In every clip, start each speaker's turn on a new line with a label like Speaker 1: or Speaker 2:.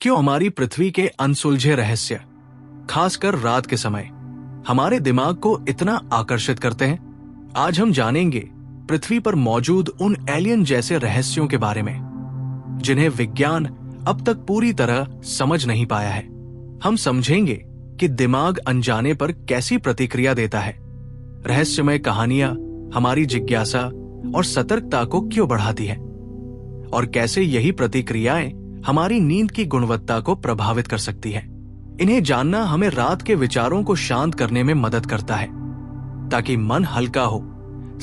Speaker 1: क्यों हमारी पृथ्वी के अनसुलझे रहस्य, खासकर रात के समय, हमारे दिमाग को इतना आकर्षित करते हैं? आज हम जानेंगे पृथ्वी पर मौजूद उन एलियन जैसे रहस्यों के बारे में जिन्हें विज्ञान अब तक पूरी तरह समझ नहीं पाया है। हम समझेंगे कि दिमाग अनजाने पर कैसी प्रतिक्रिया देता है, रहस्यमय कहानियां हमारी जिज्ञासा और सतर्कता को क्यों बढ़ाती है, और कैसे यही प्रतिक्रियाएं हमारी नींद की गुणवत्ता को प्रभावित कर सकती है। इन्हें जानना हमें रात के विचारों को शांत करने में मदद करता है, ताकि मन हल्का हो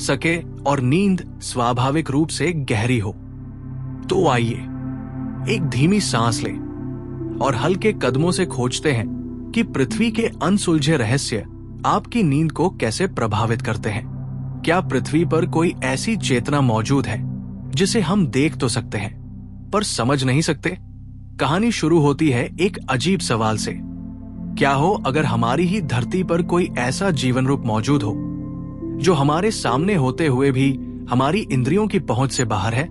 Speaker 1: सके और नींद स्वाभाविक रूप से गहरी हो। तो आइए एक धीमी सांस लें और हल्के कदमों से खोजते हैं कि पृथ्वी के अनसुलझे रहस्य आपकी नींद को कैसे प्रभावित करते हैं। क्या पृथ्वी पर कोई ऐसी चेतना मौजूद है जिसे हम देख तो सकते हैं पर समझ नहीं सकते? कहानी शुरू होती है एक अजीब सवाल से। क्या हो अगर हमारी ही धरती पर कोई ऐसा जीवन रूप मौजूद हो जो हमारे सामने होते हुए भी हमारी इंद्रियों की पहुंच से बाहर है?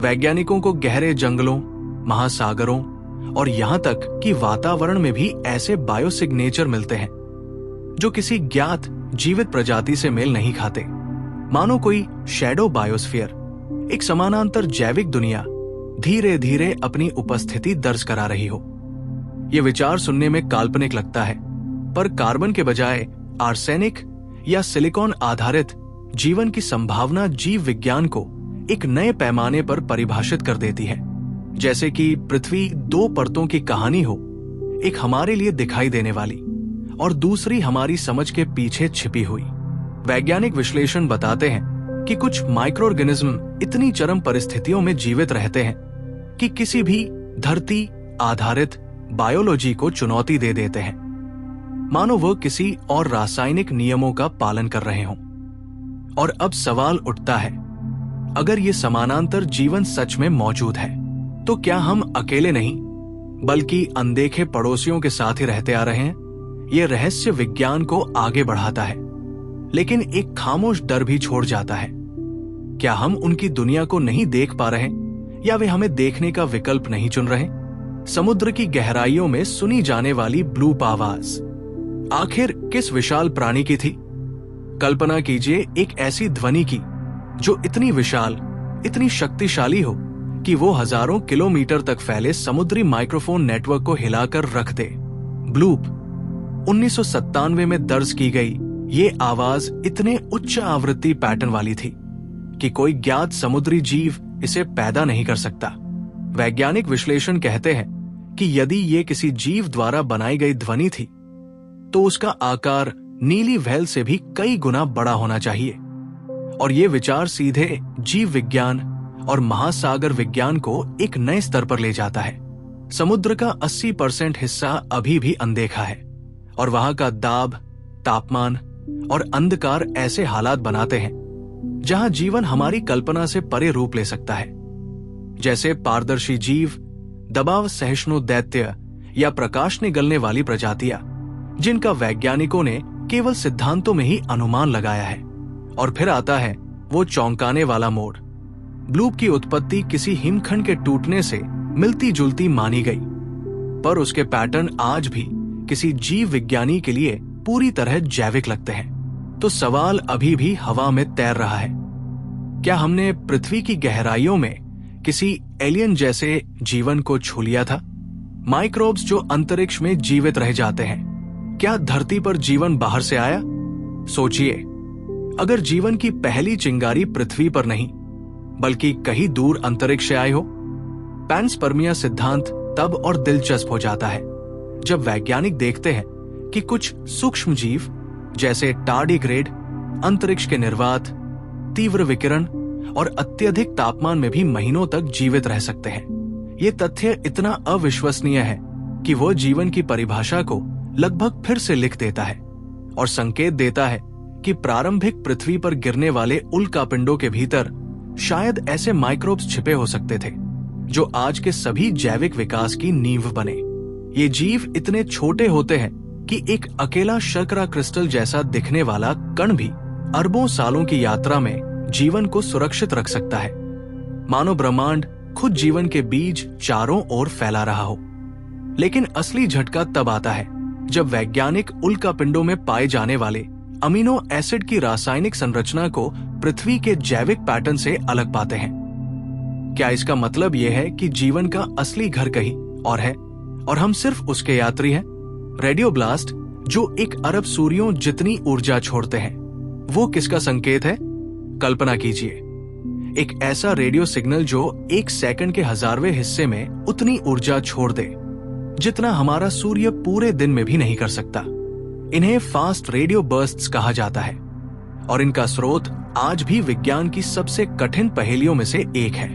Speaker 1: वैज्ञानिकों को गहरे जंगलों, महासागरों और यहां तक कि वातावरण में भी ऐसे बायोसिग्नेचर मिलते हैं जो किसी ज्ञात जीवित प्रजाति से मेल नहीं खाते। मानो कोई शैडो बायोस्फीयर, एक समानांतर जैविक दुनिया धीरे धीरे अपनी उपस्थिति दर्ज करा रही हो। ये विचार सुनने में काल्पनिक लगता है, पर कार्बन के बजाय आर्सेनिक या सिलिकॉन आधारित जीवन की संभावना जीव विज्ञान को एक नए पैमाने पर परिभाषित कर देती है। जैसे कि पृथ्वी दो परतों की कहानी हो, एक हमारे लिए दिखाई देने वाली और दूसरी हमारी समझ के पीछे छिपी हुई। वैज्ञानिक विश्लेषण बताते हैं कि कुछ माइक्रोऑर्गेनिज्म इतनी चरम परिस्थितियों में जीवित रहते हैं कि किसी भी धरती आधारित बायोलॉजी को चुनौती दे देते हैं, मानो वह किसी और रासायनिक नियमों का पालन कर रहे हों। और अब सवाल उठता है, अगर ये समानांतर जीवन सच में मौजूद है तो क्या हम अकेले नहीं बल्कि अनदेखे पड़ोसियों के साथ ही रहते आ रहे हैं? ये रहस्य विज्ञान को आगे बढ़ाता है, लेकिन एक खामोश डर भी छोड़ जाता है। क्या हम उनकी दुनिया को नहीं देख पा रहे या वे हमें देखने का विकल्प नहीं चुन रहे? समुद्र की गहराइयों में सुनी जाने वाली ब्लूप आवाज आखिर किस विशाल प्राणी की थी? कल्पना कीजिए एक ऐसी ध्वनि की जो इतनी विशाल, इतनी शक्तिशाली हो कि वो हजारों किलोमीटर तक फैले समुद्री माइक्रोफोन नेटवर्क को हिलाकर रख दे। ब्लूप 1997 में दर्ज की गई ये आवाज इतने उच्च आवृत्ति पैटर्न वाली थी कि कोई ज्ञात समुद्री जीव इसे पैदा नहीं कर सकता। वैज्ञानिक विश्लेषण कहते हैं कि यदि ये किसी जीव द्वारा बनाई गई ध्वनि थी तो उसका आकार नीली व्हेल से भी कई गुना बड़ा होना चाहिए। और ये विचार सीधे जीव विज्ञान और महासागर विज्ञान को एक नए स्तर पर ले जाता है। समुद्र का 80% हिस्सा अभी भी अनदेखा है और वहां का दाब, तापमान और अंधकार ऐसे हालात बनाते हैं जहां जीवन हमारी कल्पना से परे रूप ले सकता है। जैसे पारदर्शी जीव, दबाव सहिष्णु दैत्य या प्रकाश निगलने वाली प्रजातियां जिनका वैज्ञानिकों ने केवल सिद्धांतों में ही अनुमान लगाया है। और फिर आता है वो चौंकाने वाला मोड़। ब्लूप की उत्पत्ति किसी हिमखंड के टूटने से मिलती जुलती मानी गई, पर उसके पैटर्न आज भी किसी जीव विज्ञानी के लिए पूरी तरह जैविक लगते हैं। तो सवाल अभी भी हवा में तैर रहा है, क्या हमने पृथ्वी की गहराइयों में किसी एलियन जैसे जीवन को छू लिया था? माइक्रोब्स जो अंतरिक्ष में जीवित रह जाते हैं, क्या धरती पर जीवन बाहर से आया? सोचिए, अगर जीवन की पहली चिंगारी पृथ्वी पर नहीं बल्कि कहीं दूर अंतरिक्ष से आए हो। पैनस्पर्मिया सिद्धांत तब और दिलचस्प हो जाता है जब वैज्ञानिक देखते हैं कि कुछ सूक्ष्म जीव जैसे टार्डिग्रेड अंतरिक्ष के निर्वात, तीव्र विकिरण और अत्यधिक तापमान में भी महीनों तक जीवित रह सकते हैं। ये तथ्य इतना अविश्वसनीय है कि वो जीवन की परिभाषा को लगभग फिर से लिख देता है और संकेत देता है कि प्रारंभिक पृथ्वी पर गिरने वाले उल्कापिंडों के भीतर शायद ऐसे माइक्रोब्स छिपे हो सकते थे जो आज के सभी जैविक विकास की नींव बने। ये जीव इतने छोटे होते हैं कि एक अकेला शर्करा क्रिस्टल जैसा दिखने वाला कण भी अरबों सालों की यात्रा में जीवन को सुरक्षित रख सकता है, मानो ब्रह्मांड खुद जीवन के बीज चारों ओर फैला रहा हो। लेकिन असली झटका तब आता है जब वैज्ञानिक उल्कापिंडों में पाए जाने वाले अमीनो एसिड की रासायनिक संरचना को पृथ्वी के जैविक पैटर्न से अलग पाते हैं। क्या इसका मतलब यह है कि जीवन का असली घर कहीं और है और हम सिर्फ उसके यात्री हैं? रेडियो ब्लास्ट, जो 1 अरब सूर्यों जितनी ऊर्जा छोड़ते हैं, वो किसका संकेत है? कल्पना कीजिए, एक ऐसा रेडियो सिग्नल जो 1 सेकंड के 1000वें हिस्से में उतनी ऊर्जा छोड़ दे जितना हमारा सूर्य पूरे दिन में भी नहीं कर सकता। इन्हें फास्ट रेडियो बर्स्ट्स कहा जाता है और इनका स्रोत आज भी विज्ञान की सबसे कठिन पहेलियों में से एक है।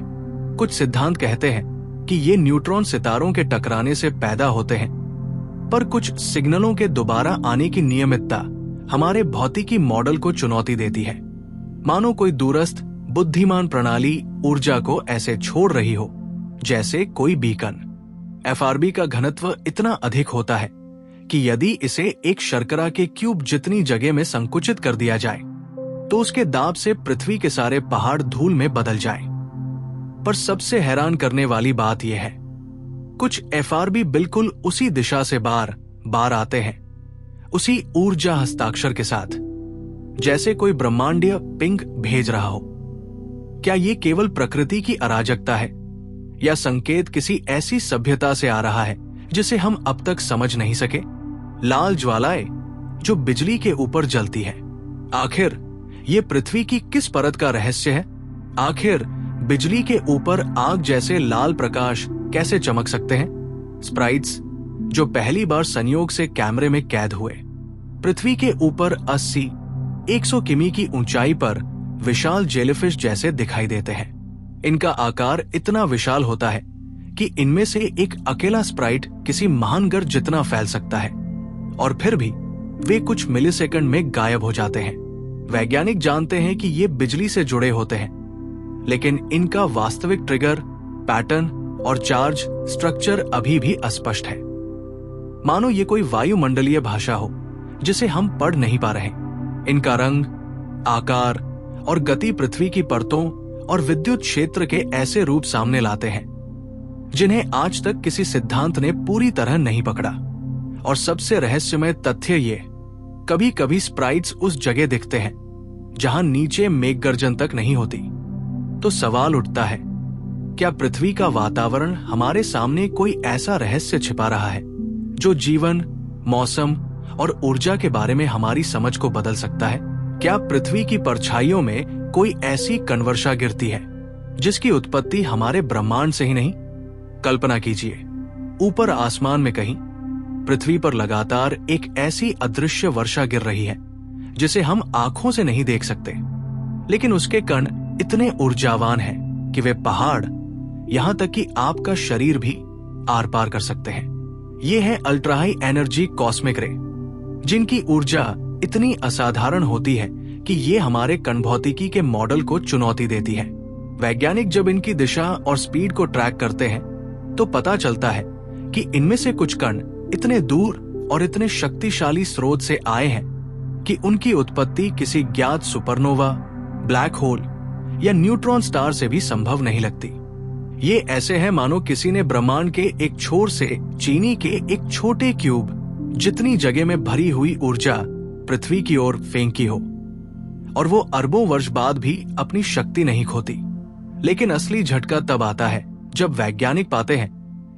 Speaker 1: कुछ सिद्धांत कहते हैं कि ये न्यूट्रॉन सितारों के टकराने से पैदा होते हैं, पर कुछ सिग्नलों के दोबारा आने की नियमितता हमारे भौतिकी मॉडल को चुनौती देती है। मानो कोई दूरस्थ बुद्धिमान प्रणाली ऊर्जा को ऐसे छोड़ रही हो जैसे कोई बीकन। एफआरबी का घनत्व इतना अधिक होता है कि यदि इसे एक शर्करा के क्यूब जितनी जगह में संकुचित कर दिया जाए तो उसके दाब से पृथ्वी के सारे पहाड़ धूल में बदल जाएं। पर सबसे हैरान करने वाली बात यह है, कुछ एफआरबी बिल्कुल उसी दिशा से बार बार आते हैं, उसी ऊर्जा हस्ताक्षर के साथ, जैसे कोई ब्रह्मांडीय पिंग भेज रहा हो। क्या ये केवल प्रकृति की अराजकता है या संकेत किसी ऐसी सभ्यता से आ रहा है जिसे हम अब तक समझ नहीं सके? लाल ज्वालाएं जो बिजली के ऊपर जलती है, आखिर ये पृथ्वी की किस परत का रहस्य है? आखिर बिजली के ऊपर आग जैसे लाल प्रकाश कैसे चमक सकते हैं? स्प्राइट्स जो पहली बार संयोग से कैमरे में कैद हुए, पृथ्वी के ऊपर 80-100 किमी की ऊंचाई पर विशाल जेलीफिश जैसे दिखाई देते हैं। इनका आकार इतना विशाल होता है कि इनमें से एक अकेला स्प्राइट किसी महानगर जितना फैल सकता है और फिर भी वे कुछ मिलीसेकंड में गायब हो जाते हैं। वैज्ञानिक जानते हैं कि ये बिजली से जुड़े होते हैं, लेकिन इनका वास्तविक ट्रिगर, पैटर्न और चार्ज स्ट्रक्चर अभी भी अस्पष्ट है। मानो ये कोई वायुमंडलीय भाषा हो जिसे हम पढ़ नहीं पा रहे। इनका रंग, आकार और गति पृथ्वी की परतों और विद्युत क्षेत्र के ऐसे रूप सामने लाते हैं जिन्हें आज तक किसी सिद्धांत ने पूरी तरह नहीं पकड़ा। और सबसे रहस्यमय तथ्य ये, कभी कभी स्प्राइट्स उस जगह दिखते हैं जहां नीचे मेघगर्जन तक नहीं होती। तो सवाल उठता है, क्या पृथ्वी का वातावरण हमारे सामने कोई ऐसा रहस्य छिपा रहा है जो जीवन, मौसम और ऊर्जा के बारे में हमारी समझ को बदल सकता है? क्या पृथ्वी की परछाइयों में कोई ऐसी कनवर्षा गिरती है जिसकी उत्पत्ति हमारे ब्रह्मांड से ही नहीं? कल्पना कीजिए, ऊपर आसमान में कहीं पृथ्वी पर लगातार एक ऐसी अदृश्य वर्षा गिर रही है जिसे हम आंखों से नहीं देख सकते, लेकिन उसके कण इतने ऊर्जावान हैं कि वे पहाड़, यहां तक कि आपका शरीर भी आर पार कर सकते हैं। ये है अल्ट्रा हाई एनर्जी कॉस्मिक रे, जिनकी ऊर्जा इतनी असाधारण होती है कि ये हमारे कणभौतिकी के मॉडल को चुनौती देती है। वैज्ञानिक जब इनकी दिशा और स्पीड को ट्रैक करते हैं तो पता चलता है कि इनमें से कुछ कण इतने दूर और इतने शक्तिशाली स्रोत से आए हैं कि उनकी उत्पत्ति किसी ज्ञात सुपरनोवा, ब्लैक होल या न्यूट्रॉन स्टार से भी संभव नहीं लगती। ये ऐसे हैं मानो किसी ने ब्रह्मांड के एक छोर से चीनी के एक छोटे क्यूब जितनी जगह में भरी हुई ऊर्जा पृथ्वी की ओर फेंकी हो, और वो अरबों वर्ष बाद भी अपनी शक्ति नहीं खोती। लेकिन असली झटका तब आता है जब वैज्ञानिक पाते हैं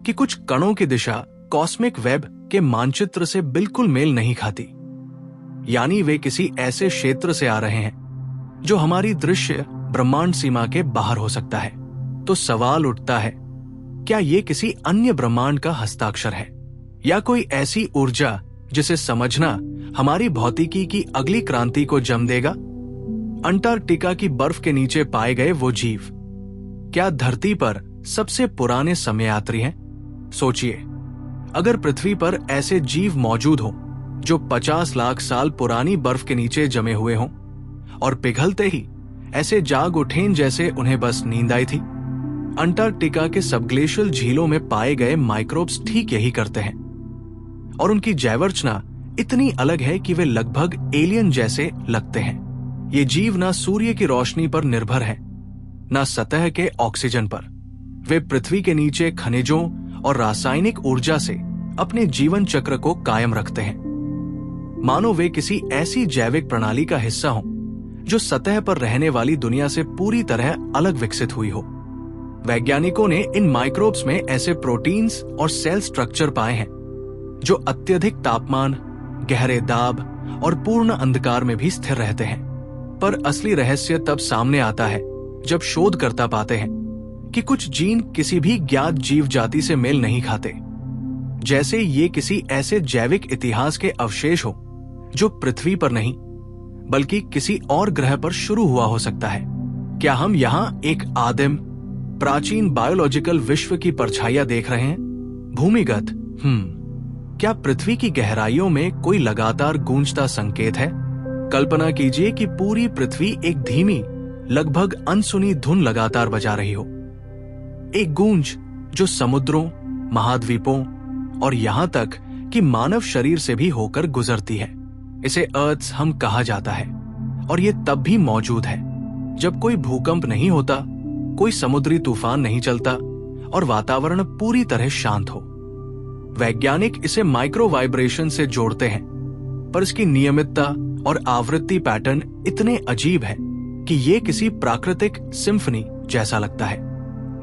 Speaker 1: कि कुछ कणों की दिशा कॉस्मिक वेब के मानचित्र से बिल्कुल मेल नहीं खाती। यानी वे किसी ऐसे क्षेत्र से आ रहे हैं जो हमारी दृश्य ब्रह्मांड सीमा के बाहर हो सकता है। तो सवाल उठता है, क्या ये किसी अन्य ब्रह्मांड का हस्ताक्षर है या कोई ऐसी ऊर्जा जिसे समझना हमारी भौतिकी की अगली क्रांति को जन्म देगा? अंटार्कटिका की बर्फ के नीचे पाए गए वो जीव क्या धरती पर सबसे पुराने समयात्री हैं? सोचिए, अगर पृथ्वी पर ऐसे जीव मौजूद हों जो 50 लाख साल पुरानी बर्फ के नीचे जमे हुए हों और पिघलते ही ऐसे जाग उठें जैसे उन्हें बस नींद आई थी। अंटार्कटिका के सबग्लेशियल झीलों में पाए गए माइक्रोब्स ठीक यही करते हैं, और उनकी जैवरचना इतनी अलग है कि वे लगभग एलियन जैसे लगते हैं। ये जीव ना सूर्य की रोशनी पर निर्भर हैं, ना सतह के ऑक्सीजन पर। वे पृथ्वी के नीचे खनिजों और रासायनिक ऊर्जा से अपने जीवन चक्र को कायम रखते हैं, मानो वे किसी ऐसी जैविक प्रणाली का हिस्सा हों जो सतह पर रहने वाली दुनिया से पूरी तरह अलग विकसित हुई हो। वैज्ञानिकों ने इन माइक्रोब्स में ऐसे प्रोटीन्स और सेल स्ट्रक्चर पाए हैं जो अत्यधिक तापमान, गहरे दाब और पूर्ण अंधकार में भी स्थिर रहते हैं। पर असली रहस्य तब सामने आता है जब शोधकर्ता पाते हैं कि कुछ जीन किसी भी ज्ञात जीव जाति से मेल नहीं खाते, जैसे ये किसी ऐसे जैविक इतिहास के अवशेष हो जो पृथ्वी पर नहीं बल्कि किसी और ग्रह पर शुरू हुआ हो सकता है। क्या हम यहाँ एक आदिम प्राचीन बायोलॉजिकल विश्व की परछाइयां देख रहे हैं? भूमिगत क्या पृथ्वी की गहराइयों में कोई लगातार गूंजता संकेत है? कल्पना कीजिए कि पूरी पृथ्वी एक धीमी, लगभग अनसुनी धुन लगातार बजा रही हो। एक गूंज जो समुद्रों, महाद्वीपों और यहां तक कि मानव शरीर से भी होकर गुजरती है। इसे अर्थ हम कहा जाता है और ये तब भी मौजूद है जब कोई भूकंप नहीं होता, कोई समुद्री तूफान नहीं चलता और वातावरण पूरी तरह शांत हो। वैज्ञानिक इसे माइक्रो वाइब्रेशन से जोड़ते हैं, पर इसकी नियमितता और आवृत्ति पैटर्न इतने अजीब है कि ये किसी प्राकृतिक सिम्फनी जैसा लगता है,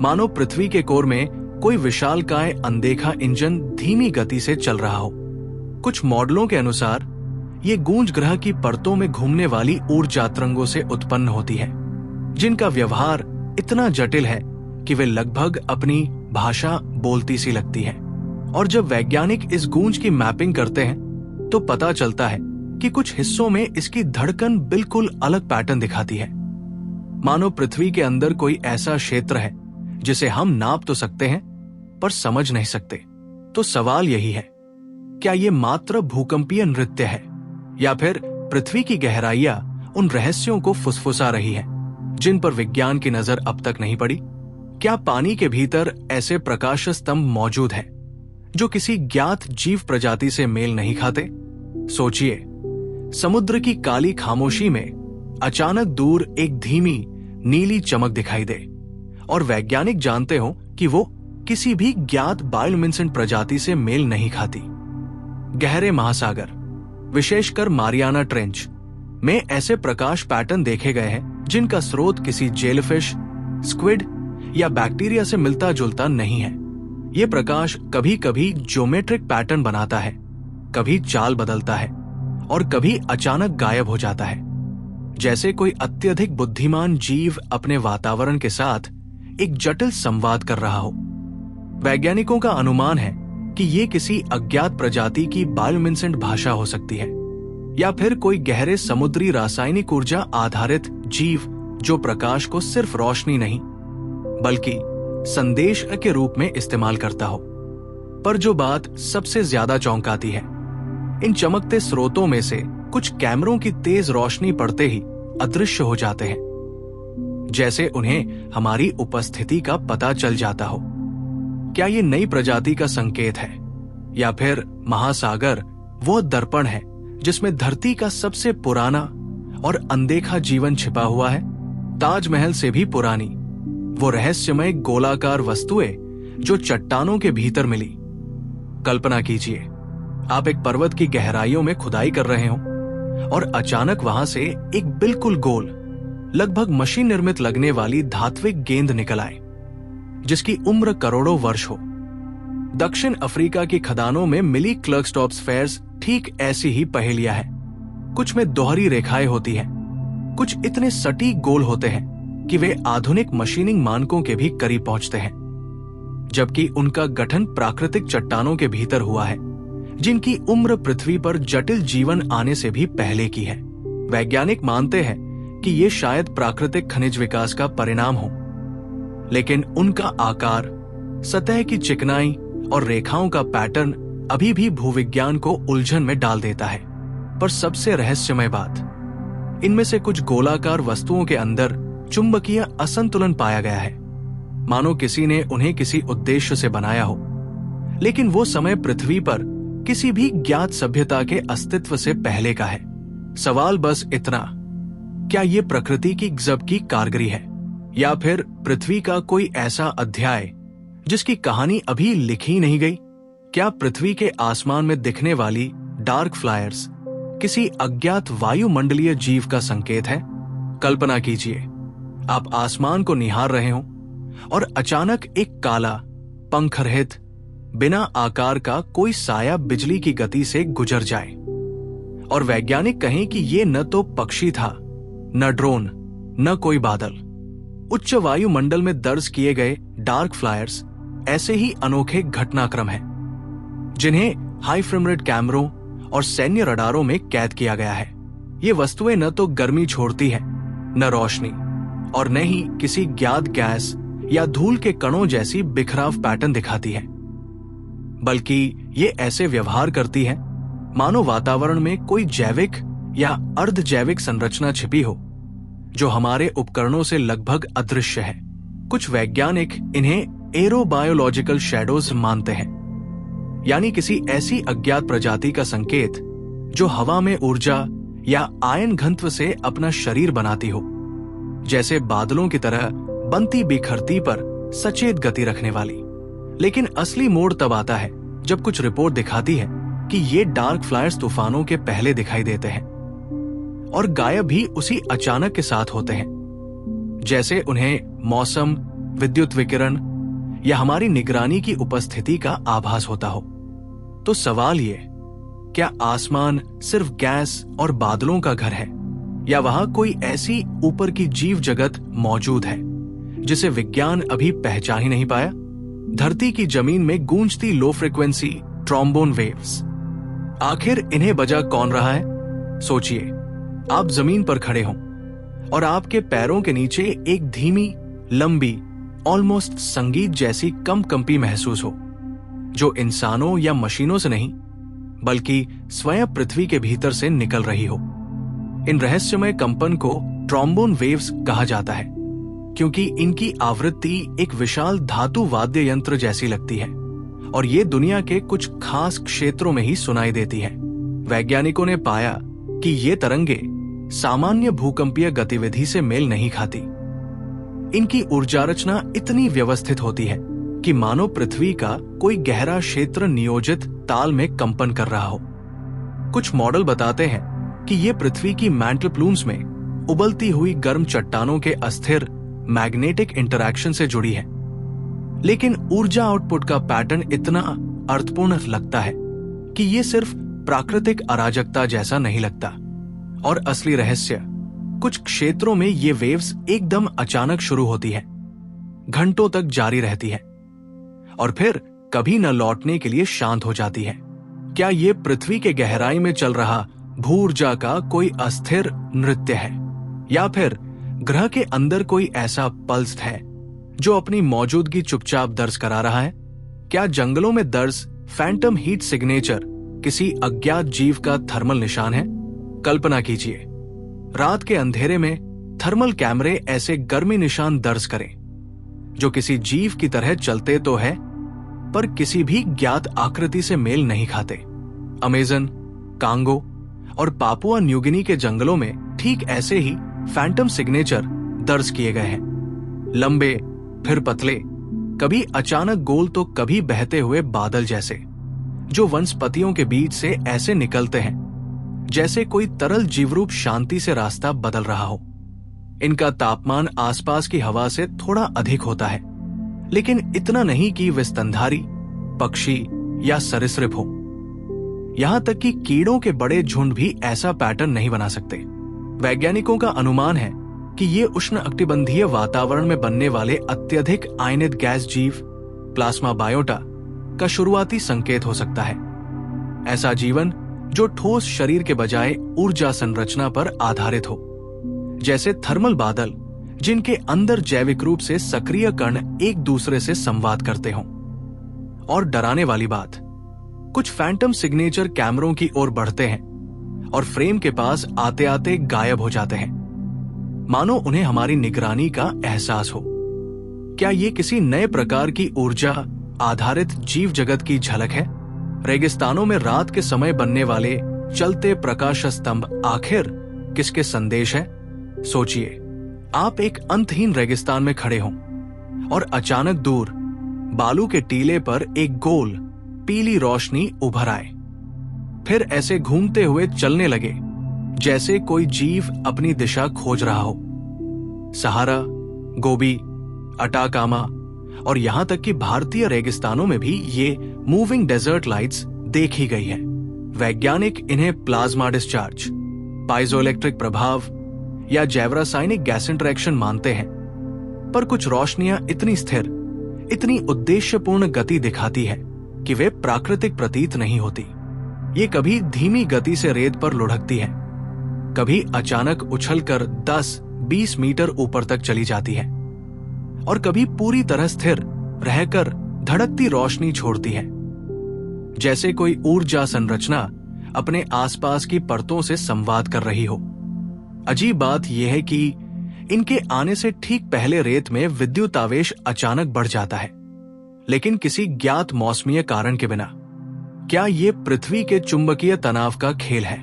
Speaker 1: मानो पृथ्वी के कोर में कोई विशालकाय अनदेखा इंजन धीमी गति से चल रहा हो। कुछ मॉडलों के अनुसार ये गूंज ग्रह की परतों में घूमने वाली ऊर्जा तरंगों से उत्पन्न होती है, जिनका व्यवहार इतना जटिल है कि वे लगभग अपनी भाषा बोलती सी लगती है। और जब वैज्ञानिक इस गूंज की मैपिंग करते हैं तो पता चलता है कि कुछ हिस्सों में इसकी धड़कन बिल्कुल अलग पैटर्न दिखाती है, मानो पृथ्वी के अंदर कोई ऐसा क्षेत्र है जिसे हम नाप तो सकते हैं पर समझ नहीं सकते। तो सवाल यही है, क्या ये मात्र भूकंपीय नृत्य है या फिर पृथ्वी की गहराइयां उन रहस्यों को फुसफुसा रही है जिन पर विज्ञान की नजर अब तक नहीं पड़ी? क्या पानी के भीतर ऐसे प्रकाश स्तंभ मौजूद हैं जो किसी ज्ञात जीव प्रजाति से मेल नहीं खाते? सोचिए, समुद्र की काली खामोशी में अचानक दूर एक धीमी नीली चमक दिखाई दे और वैज्ञानिक जानते हो कि वो किसी भी ज्ञात बायोलुमिनेसेंट प्रजाति से मेल नहीं खाती। गहरे महासागर, विशेषकर मारियाना ट्रेंच में ऐसे प्रकाश पैटर्न देखे गए हैं जिनका स्रोत किसी जेलफिश, स्क्विड या बैक्टीरिया से मिलता जुलता नहीं है। ये प्रकाश कभी कभी ज्योमेट्रिक पैटर्न बनाता है, कभी चाल बदलता है और कभी अचानक गायब हो जाता है, जैसे कोई अत्यधिक बुद्धिमान जीव अपने वातावरण के साथ एक जटिल संवाद कर रहा हो। वैज्ञानिकों का अनुमान है कि ये किसी अज्ञात प्रजाति की बायोलुमिनेसेंट भाषा हो सकती है या फिर कोई गहरे समुद्री रासायनिक ऊर्जा आधारित जीव जो प्रकाश को सिर्फ रोशनी नहीं बल्कि संदेश के रूप में इस्तेमाल करता हो। पर जो बात सबसे ज्यादा चौंकाती है, इन चमकते स्रोतों में से कुछ कैमरों की तेज रोशनी पड़ते ही अदृश्य हो जाते हैं, जैसे उन्हें हमारी उपस्थिति का पता चल जाता हो। क्या ये नई प्रजाति का संकेत है या फिर महासागर वो दर्पण है जिसमें धरती का सबसे पुराना और अनदेखा जीवन छिपा हुआ है? ताजमहल से भी पुरानी वो रहस्यमय गोलाकार वस्तुएं जो चट्टानों के भीतर मिली। कल्पना कीजिए, आप एक पर्वत की गहराइयों में खुदाई कर रहे हो और अचानक वहां से एक बिल्कुल गोल, लगभग मशीन निर्मित लगने वाली धात्विक गेंद निकल आए जिसकी उम्र करोड़ों वर्ष हो। दक्षिण अफ्रीका की खदानों में मिली क्लर्कस्टॉप स्फेयर्स ठीक ऐसी ही पहेलियां है। कुछ में दोहरी रेखाएं होती हैं, कुछ इतने सटीक गोल होते हैं कि वे आधुनिक मशीनिंग मानकों के भी करीब पहुंचते हैं, जबकि उनका गठन प्राकृतिक चट्टानों के भीतर हुआ है जिनकी उम्र पृथ्वी पर जटिल जीवन आने से भी पहले की है। वैज्ञानिक मानते हैं कि ये शायद प्राकृतिक खनिज विकास का परिणाम हो, लेकिन उनका आकार, सतह की चिकनाई और रेखाओं का पैटर्न अभी भी भूविज्ञान को उलझन में डाल देता है। पर सबसे रहस्यमय बात, इनमें से कुछ गोलाकार वस्तुओं के अंदर चुंबकीय असंतुलन पाया गया है, मानो किसी ने उन्हें किसी उद्देश्य से बनाया हो, लेकिन वो समय पृथ्वी पर किसी भी ज्ञात सभ्यता के अस्तित्व से पहले का है। सवाल बस इतना, क्या ये प्रकृति की गजब की कारगरी है या फिर पृथ्वी का कोई ऐसा अध्याय जिसकी कहानी अभी लिखी नहीं गई? क्या पृथ्वी के आसमान में दिखने वाली डार्क फ्लायर्स किसी अज्ञात वायुमंडलीय जीव का संकेत है? कल्पना कीजिए, आप आसमान को निहार रहे हो और अचानक एक काला, पंखरहित, बिना आकार का कोई साया बिजली की गति से गुजर जाए और वैज्ञानिक कहें कि ये न तो पक्षी था, न ड्रोन, न कोई बादल। उच्च वायुमंडल में दर्ज किए गए डार्क फ्लायर्स ऐसे ही अनोखे घटनाक्रम हैं जिन्हें हाई फ्रेम रेट कैमरों और सैन्य रडारों में कैद किया गया है। ये वस्तुएं न तो गर्मी छोड़ती हैं, न रोशनी, और न ही किसी ज्ञात गैस या धूल के कणों जैसी बिखराव पैटर्न दिखाती है, बल्कि ये ऐसे व्यवहार करती हैं मानो वातावरण में कोई जैविक या अर्ध जैविक संरचना छिपी हो जो हमारे उपकरणों से लगभग अदृश्य है। कुछ वैज्ञानिक इन्हें एरोबायोलॉजिकल शैडोज मानते हैं, यानी किसी ऐसी अज्ञात प्रजाति का संकेत जो हवा में ऊर्जा या आयन घनत्व से अपना शरीर बनाती हो, जैसे बादलों की तरह बनती बिखरती पर सचेत गति रखने वाली। लेकिन असली मोड़ तब आता है जब कुछ रिपोर्ट दिखाती है कि ये डार्क फ्लायर्स तूफानों के पहले दिखाई देते हैं और गायब भी उसी अचानक के साथ होते हैं, जैसे उन्हें मौसम, विद्युत विकिरण या हमारी निगरानी की उपस्थिति का आभास होता हो। तो सवाल ये, क्या आसमान सिर्फ गैस और बादलों का घर है या वहां कोई ऐसी ऊपर की जीव जगत मौजूद है जिसे विज्ञान अभी पहचान ही नहीं पाया? धरती की जमीन में गूंजती लो फ्रिक्वेंसी ट्रॉम्बोन वेव्स, आखिर इन्हें बजा कौन रहा है? सोचिए, आप जमीन पर खड़े हों और आपके पैरों के नीचे एक धीमी, लंबी, ऑलमोस्ट संगीत जैसी कंपी महसूस हो, जो इंसानों या मशीनों से नहीं बल्कि स्वयं पृथ्वी के भीतर से निकल रही हो। इन रहस्यमय कंपन को ट्रॉम्बोन वेव्स कहा जाता है क्योंकि इनकी आवृत्ति एक विशाल धातु वाद्य यंत्र जैसी लगती है और ये दुनिया के कुछ खास क्षेत्रों में ही सुनाई देती है। वैज्ञानिकों ने पाया कि ये तरंगे सामान्य भूकंपीय गतिविधि से मेल नहीं खाती। इनकी ऊर्जा रचना इतनी व्यवस्थित होती है कि मानो पृथ्वी का कोई गहरा क्षेत्र नियोजित ताल में कंपन कर रहा हो। कुछ मॉडल बताते हैं कि ये पृथ्वी की मैंटल प्लूम्स में उबलती हुई गर्म चट्टानों के अस्थिर मैग्नेटिक इंटरैक्शन से जुड़ी है, लेकिन ऊर्जा आउटपुट का पैटर्न इतना अर्थपूर्ण लगता है कि ये सिर्फ प्राकृतिक अराजकता जैसा नहीं लगता। और असली रहस्य, कुछ क्षेत्रों में ये वेव्स एकदम अचानक शुरू होती है, घंटों तक जारी रहती है और फिर कभी न लौटने के लिए शांत हो जाती है। क्या ये पृथ्वी के गहराई में चल रहा भू-ऊर्जा का कोई अस्थिर नृत्य है या फिर ग्रह के अंदर कोई ऐसा पल्स है जो अपनी मौजूदगी चुपचाप दर्ज करा रहा है? क्या जंगलों में दर्ज फैंटम हीट सिग्नेचर किसी अज्ञात जीव का थर्मल निशान है? कल्पना कीजिए, रात के अंधेरे में थर्मल कैमरे ऐसे गर्मी निशान दर्ज करें जो किसी जीव की तरह चलते तो है पर किसी भी ज्ञात आकृति से मेल नहीं खाते। अमेजन, कांगो और पापुआ न्यू गिनी के जंगलों में ठीक ऐसे ही फैंटम सिग्नेचर दर्ज किए गए हैं, लंबे फिर पतले, कभी अचानक गोल तो कभी बहते हुए बादल जैसे, जो वनस्पतियों के बीच से ऐसे निकलते हैं जैसे कोई तरल जीवरूप शांति से रास्ता बदल रहा हो। इनका तापमान आसपास की हवा से थोड़ा अधिक होता है, लेकिन इतना नहीं कि वे स्तनधारी, पक्षी या सरीसृप हो। यहां तक कि कीड़ों के बड़े झुंड भी ऐसा पैटर्न नहीं बना सकते। वैज्ञानिकों का अनुमान है कि ये उष्ण अकटिबंधीय वातावरण में बनने वाले अत्यधिक आयनित गैस जीव, प्लाज्मा बायोटा का शुरुआती संकेत हो सकता है। ऐसा जीवन जो ठोस शरीर के बजाय ऊर्जा संरचना पर आधारित हो, जैसे थर्मल बादल जिनके अंदर जैविक रूप से सक्रिय कण एक दूसरे से संवाद करते हों। और डराने वाली बात, कुछ फैंटम सिग्नेचर कैमरों की ओर बढ़ते हैं और फ्रेम के पास आते आते गायब हो जाते हैं, मानो उन्हें हमारी निगरानी का एहसास हो। क्या ये किसी नए प्रकार की ऊर्जा आधारित जीव जगत की झलक है? रेगिस्तानों में रात के समय बनने वाले चलते प्रकाश स्तंभ आखिर किसके संदेश है? सोचिए, आप एक अंतहीन रेगिस्तान में खड़े हों और अचानक दूर बालू के टीले पर एक गोल, पीली रोशनी उभर आए, फिर ऐसे घूमते हुए चलने लगे जैसे कोई जीव अपनी दिशा खोज रहा हो। सहारा, गोबी, अटाकामा और यहां तक कि भारतीय रेगिस्तानों में भी ये मूविंग डेजर्ट लाइट्स देखी गई है। वैज्ञानिक इन्हें प्लाज्मा डिस्चार्ज, पाइजोइलेक्ट्रिक प्रभाव या जैवरासायनिक गैस इंटरेक्शन मानते हैं, पर कुछ रोशनियां इतनी स्थिर, इतनी उद्देश्यपूर्ण गति दिखाती है कि वे प्राकृतिक प्रतीत नहीं होती। ये कभी धीमी गति से रेत पर लुढ़कती है, कभी अचानक उछलकर 10-20 मीटर ऊपर तक चली जाती है और कभी पूरी तरह स्थिर रहकर धड़कती रोशनी छोड़ती है, जैसे कोई ऊर्जा संरचना अपने आसपास की परतों से संवाद कर रही हो। अजीब बात यह है कि इनके आने से ठीक पहले रेत में विद्युत आवेश अचानक बढ़ जाता है, लेकिन किसी ज्ञात मौसमीय कारण के बिना। क्या ये पृथ्वी के चुंबकीय तनाव का खेल है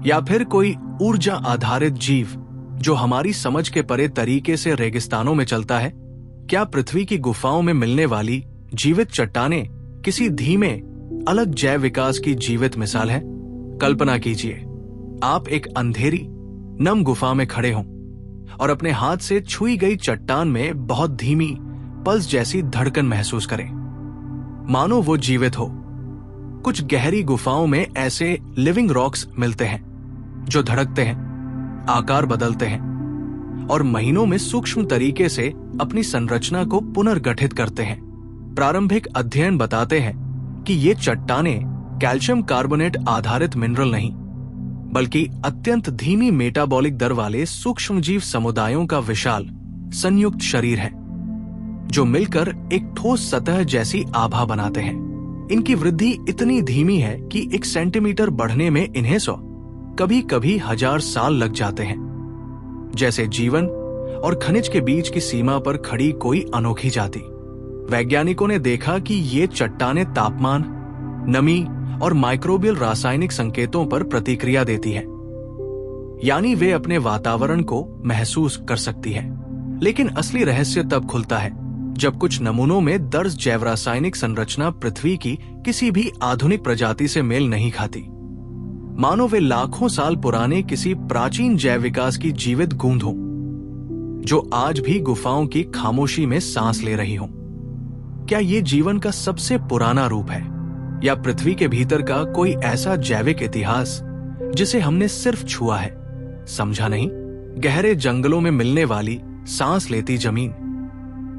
Speaker 1: या फिर कोई ऊर्जा आधारित जीव जो हमारी समझ के परे तरीके से रेगिस्तानों में चलता है? क्या पृथ्वी की गुफाओं में मिलने वाली जीवित चट्टानें किसी धीमे अलग जैव विकास की जीवित मिसाल है? कल्पना कीजिए, आप एक अंधेरी नम गुफा में खड़े हों और अपने हाथ से छुई गई चट्टान में बहुत धीमी पल्स जैसी धड़कन महसूस करें, मानो वो जीवित हो। कुछ गहरी गुफाओं में ऐसे लिविंग रॉक्स मिलते हैं जो धड़कते हैं, आकार बदलते हैं और महीनों में सूक्ष्म तरीके से अपनी संरचना को पुनर्गठित करते हैं। प्रारंभिक अध्ययन बताते हैं कि ये चट्टानें कैल्शियम कार्बोनेट आधारित मिनरल नहीं, बल्कि अत्यंत धीमी मेटाबॉलिक दर वाले सूक्ष्मजीव समुदायों का विशाल संयुक्त शरीर है, जो मिलकर एक ठोस सतह जैसी आभा बनाते हैं। इनकी वृद्धि इतनी धीमी है कि 1 सेंटीमीटर बढ़ने में इन्हें 100, कभी कभी 1000 साल लग जाते हैं। जैसे जीवन और खनिज के बीच की सीमा पर खड़ी कोई अनोखी जाति। वैज्ञानिकों ने देखा कि ये चट्टानें तापमान, नमी और माइक्रोबियल रासायनिक संकेतों पर प्रतिक्रिया देती है, यानी वे अपने वातावरण को महसूस कर सकती है। लेकिन असली रहस्य तब खुलता है जब कुछ नमूनों में दर्ज जैव रासायनिक संरचना पृथ्वी की किसी भी आधुनिक प्रजाति से मेल नहीं खाती, मानो वे लाखों साल पुराने किसी प्राचीन जैव विकास की जीवित गूंद हो, जो आज भी गुफाओं की खामोशी में सांस ले रही हो। क्या ये जीवन का सबसे पुराना रूप है या पृथ्वी के भीतर का कोई ऐसा जैविक इतिहास जिसे हमने सिर्फ छुआ है, समझा नहीं? गहरे जंगलों में मिलने वाली सांस लेती जमीन,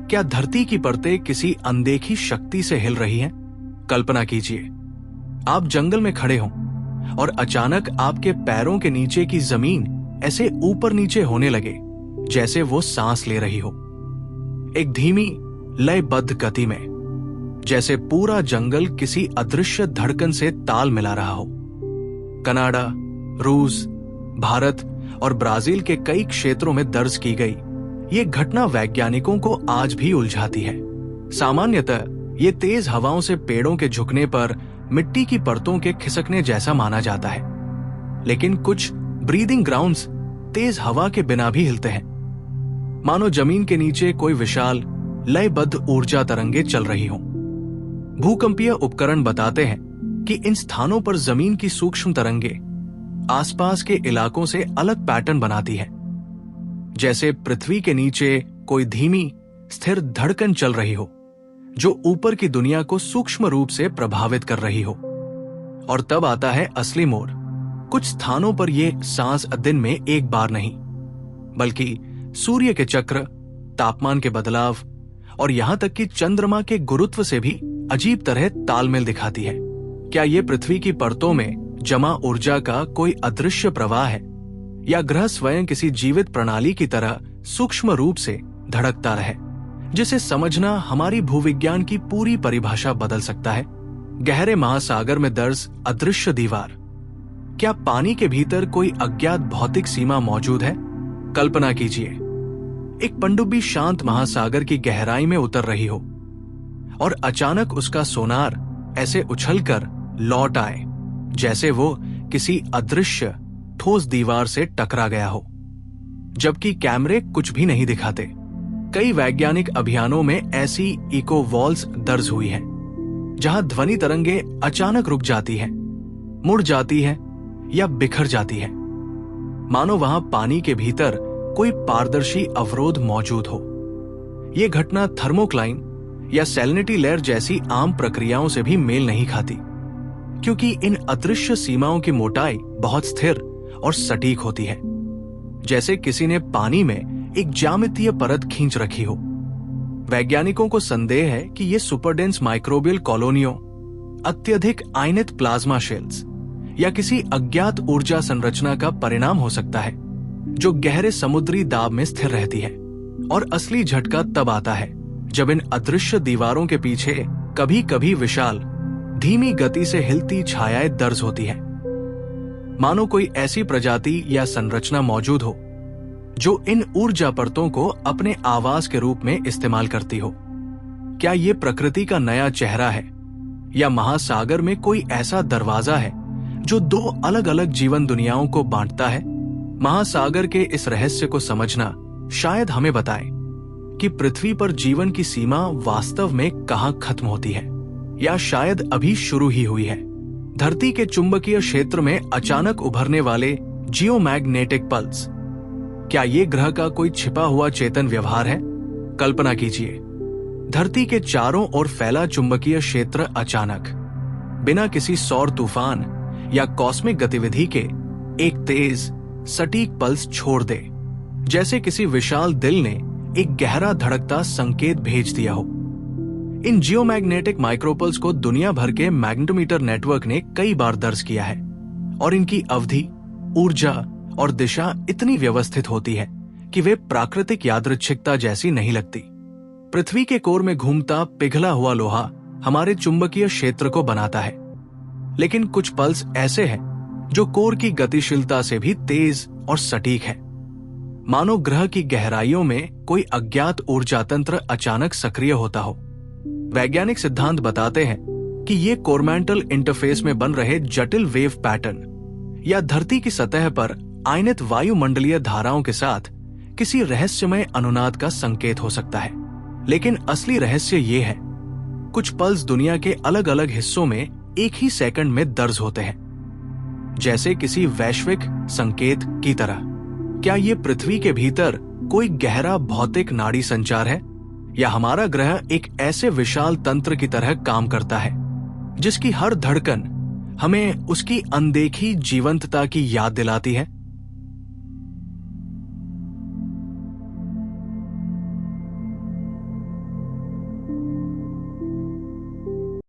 Speaker 1: क्या धरती की परतें किसी अनदेखी शक्ति से हिल रही हैं? कल्पना कीजिए, आप जंगल में खड़े हों और अचानक आपके पैरों के नीचे की जमीन ऐसे ऊपर नीचे होने लगे जैसे वो सांस ले रही हो, एक धीमी लयबद्ध गति में, जैसे पूरा जंगल किसी अदृश्य धड़कन से ताल मिला रहा हो। कनाडा, रूस, भारत और ब्राजील के कई क्षेत्रों में दर्ज की गई ये घटना वैज्ञानिकों को आज भी उलझाती है। सामान्यतः ये तेज हवाओं से पेड़ों के झुकने पर मिट्टी की परतों के खिसकने जैसा माना जाता है, लेकिन कुछ ब्रीदिंग ग्राउंड्स तेज हवा के बिना भी हिलते हैं, मानो जमीन के नीचे कोई विशाल लयबद्ध ऊर्जा तरंगे चल रही हों। भूकंपीय उपकरण बताते हैं कि इन स्थानों पर जमीन की सूक्ष्म तरंगे आसपास के इलाकों से अलग पैटर्न बनाती है, जैसे पृथ्वी के नीचे कोई धीमी स्थिर धड़कन चल रही हो जो ऊपर की दुनिया को सूक्ष्म रूप से प्रभावित कर रही हो। और तब आता है असली मोड़। कुछ स्थानों पर यह सांस दिन में एक बार नहीं, बल्कि सूर्य के चक्र, तापमान के बदलाव और यहां तक कि चंद्रमा के गुरुत्व से भी अजीब तरह तालमेल दिखाती है। क्या ये पृथ्वी की परतों में जमा ऊर्जा का कोई अदृश्य प्रवाह है या ग्रह स्वयं किसी जीवित प्रणाली की तरह सूक्ष्म रूप से धड़कता रहे, जिसे समझना हमारी भूविज्ञान की पूरी परिभाषा बदल सकता है? गहरे महासागर में दर्ज अदृश्य दीवार, क्या पानी के भीतर कोई अज्ञात भौतिक सीमा मौजूद है? कल्पना कीजिए, एक पनडुब्बी शांत महासागर की गहराई में उतर रही हो और अचानक उसका सोनार ऐसे उछलकर लौट आए जैसे वो किसी अदृश्य ठोस दीवार से टकरा गया हो, जबकि कैमरे कुछ भी नहीं दिखाते। कई वैज्ञानिक अभियानों में ऐसी इको वॉल्स दर्ज हुई हैं, जहां ध्वनि तरंगे अचानक रुक जाती हैं, मुड़ जाती हैं या बिखर जाती हैं, मानो वहां पानी के भीतर कोई पारदर्शी अवरोध मौजूद हो। यह घटना थर्मोक्लाइन या सैलिनिटी लेयर जैसी आम प्रक्रियाओं से भी मेल नहीं खाती, क्योंकि इन अदृश्य सीमाओं की मोटाई बहुत स्थिर और सटीक होती है, जैसे किसी ने पानी में एक ज्यामितीय परत खींच रखी हो। वैज्ञानिकों को संदेह है कि ये सुपरडेंस माइक्रोबियल कॉलोनियों, अत्यधिक आयनित प्लाज्मा शेल्स या किसी अज्ञात ऊर्जा संरचना का परिणाम हो सकता है, जो गहरे समुद्री दाब में स्थिर रहती है। और असली झटका तब आता है जब इन अदृश्य दीवारों के पीछे कभी कभी विशाल, धीमी गति से हिलती छायाएं दर्ज होती हैं, मानो कोई ऐसी प्रजाति या संरचना मौजूद हो जो इन ऊर्जा परतों को अपने आवास के रूप में इस्तेमाल करती हो। क्या ये प्रकृति का नया चेहरा है, या महासागर में कोई ऐसा दरवाजा है जो दो अलग अलग जीवन दुनियाओं को बांटता है? महासागर के इस रहस्य को समझना शायद हमें बताए कि पृथ्वी पर जीवन की सीमा वास्तव में कहां खत्म होती है, या शायद अभी शुरू ही हुई है। धरती के चुंबकीय क्षेत्र में अचानक उभरने वाले जियोमैग्नेटिक पल्स, क्या ये ग्रह का कोई छिपा हुआ चेतन व्यवहार है? कल्पना कीजिए, धरती के चारों ओर फैला चुंबकीय क्षेत्र अचानक, बिना किसी सौर तूफान या कॉस्मिक गतिविधि के, एक तेज सटीक पल्स छोड़ दे, जैसे किसी विशाल दिल ने एक गहरा धड़कता संकेत भेज दिया हो। इन जियोमैग्नेटिक माइक्रोपल्स को दुनिया भर के मैग्नेटोमीटर नेटवर्क ने कई बार दर्ज किया है, और इनकी अवधि, ऊर्जा और दिशा इतनी व्यवस्थित होती है कि वे प्राकृतिक यादृच्छिकता जैसी नहीं लगती। पृथ्वी के कोर में घूमता पिघला हुआ लोहा हमारे चुंबकीय क्षेत्र को बनाता है, लेकिन कुछ पल्स ऐसे हैं जो कोर की गतिशीलता से भी तेज और सटीक है, मानो ग्रह की गहराइयों में कोई अज्ञात ऊर्जा तंत्र अचानक सक्रिय होता हो। वैज्ञानिक सिद्धांत बताते हैं कि ये कोरमेंटल इंटरफेस में बन रहे जटिल वेव पैटर्न या धरती की सतह पर आयनित वायुमंडलीय धाराओं के साथ किसी रहस्यमय अनुनाद का संकेत हो सकता है। लेकिन असली रहस्य ये है, कुछ पल्स दुनिया के अलग अलग हिस्सों में एक ही सेकंड में दर्ज होते हैं, जैसे किसी वैश्विक संकेत की तरह। क्या ये पृथ्वी के भीतर कोई गहरा भौतिक नाड़ी संचार है, या हमारा ग्रह एक ऐसे विशाल तंत्र की तरह काम करता है जिसकी हर धड़कन हमें उसकी अनदेखी जीवंतता की याद दिलाती है?